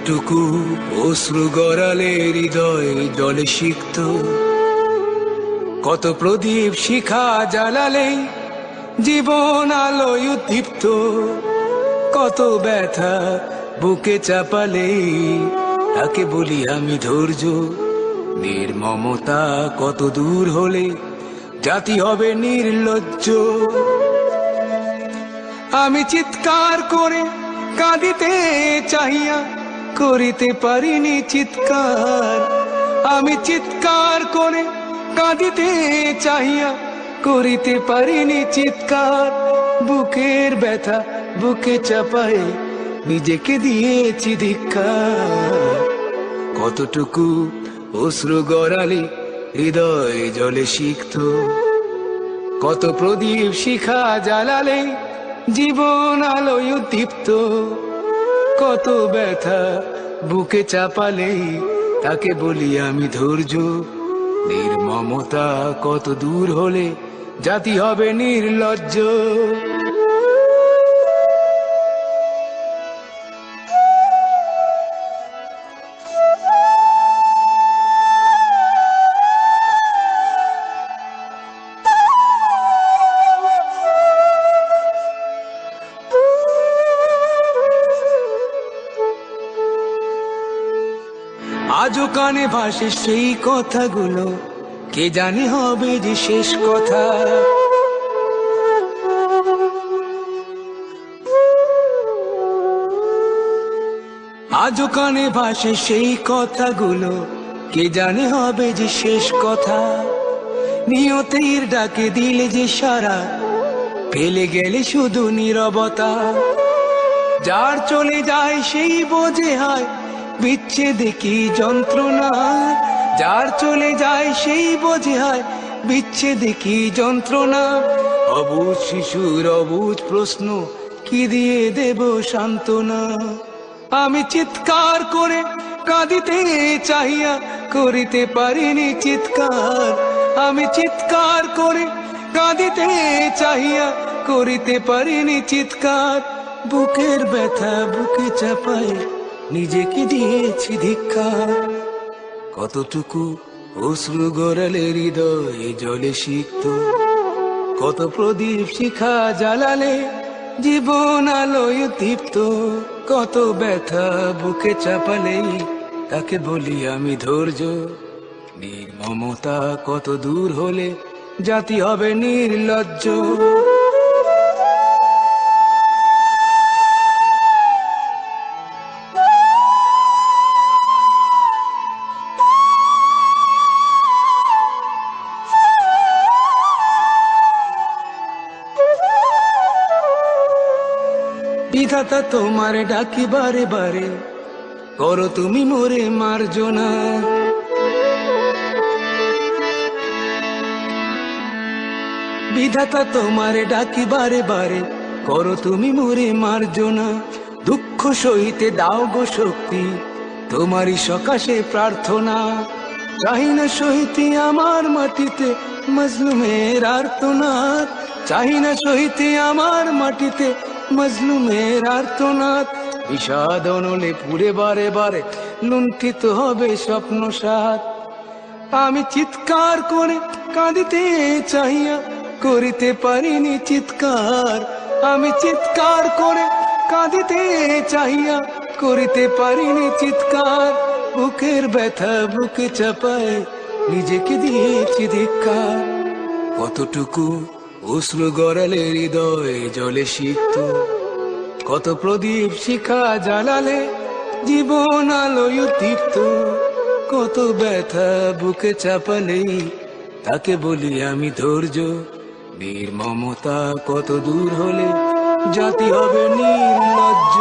কতটুকু অশ্রু গড়ালে হৃদয় জলে সিক্ত, কত প্রদীপ শিখা জ্বালালে জীবন আলোয় উদ্দীপ্ত, কত ব্যথা বুকে চাপালে তাকে বলি আমি ধৈর্য। নির্মমতা কত দূর হলে জাতি হবে নির্লজ্জ। আমি চিৎকার করে কাঁদিতে চাহিয়া করিতে পারিনি চিৎকার, আমি চিৎকার করে কাঁদিতে চাহিয়া করিতে পারিনি চিৎকার। বুকের ব্যথা বুকে চাপায়ে নিজেকে দিয়েছি ধিক্কার। কতটুকু অশ্রু গড়ালে হৃদয় জলে সিক্ত, কত প্রদীপ শিখা জ্বালালে জীবন আলোয় উদ্দীপ্ত, কত ব্যথা বুকে চাপালে তাকে বলি আমি ধৈর্য। নির্মমতা কত দূর হলে জাতি হবে নির্লজ্জ। আজও কানে ভাসে সেই কথাগুলো, কে জানে হবে যে শেষ কথা। আজও কানে ভাসে সেই কথাগুলো, কে জানে হবে যে শেষ কথা। নিয়তির ডাকে দিলে যে সারা, ফেলে গেলে শুধু নীরবতা। যার চলে যায় সেই বোঝে হয় বিচ্ছেদে কি যন্ত্রণা, যার চলে যায় সেই বোঝে হয় বিচ্ছেদে কি যন্ত্রণা। অবুঝ শিশুর অবুঝ প্রশ্ন, কি দিয়ে দেব সান্ত্বনা। আমি চিৎকার করে কাঁদিতে চাহিয়া করিতে পারিনি চিৎকার, আমি চিৎকার করে কাঁদিতে চাহিয়া করিতে পারিনি চিৎকার। বুকের ব্যথা বুকে চাপায় নিজেকে দিয়েছি ধিক্কার। কতটুকু অশ্রু গড়ালে হৃদয় জলে সিক্ত, কত প্রদীপ শিখা জ্বালালে জীবন আলোয় উদ্দীপ্ত, কত ব্যথা বুকে চাপালে তাকে বলি আমি ধৈর্য। নির্মমতা কত দূর হলে জাতি হবে নির্লজ্জ। বিধাতা তোমার ডাকি বারে বারে, করো তুমি মোরে মার্জনা। বিধাতা তোমার ডাকি বারে বারে, করো তুমি মোরে মার্জনা। দুঃখ সহিতে দাও গো শক্তি, তোমারই সকাশে প্রার্থনা। চাহি না সহিতে আমার মাটিতে মজলুমের আর্তনাদ, চাহি না সহিতে আমার মাটিতে মজলুমের আর্তনাদ। বিষাদ অনলে পুড়ে বারে বারে লুণ্ঠিত হবে স্বপ্ন সাথ। আমি চিৎকার করে কাঁদিতে চাহিয়া করিতে পারিনি চিৎকার, আমি চিৎকার করে কাঁদিতে চাহিয়া করিতে পারিনি চিৎকার। বুকের ব্যথা বুকে চাপায় নিজেকে দিয়েছি ধিক্কার। কতটুকু অশ্রু গড়ালে হৃদয় জলে সিক্ত, কত প্রদীপ শিখা জ্বালালে জীবন আলোয় উদ্দীপ্ত, কত ব্যথা বুকে চাপালে তাকে বলি আমি ধৈর্য। নির্মমতা কত দূর হলে জাতি হবে নির্লজ্জ।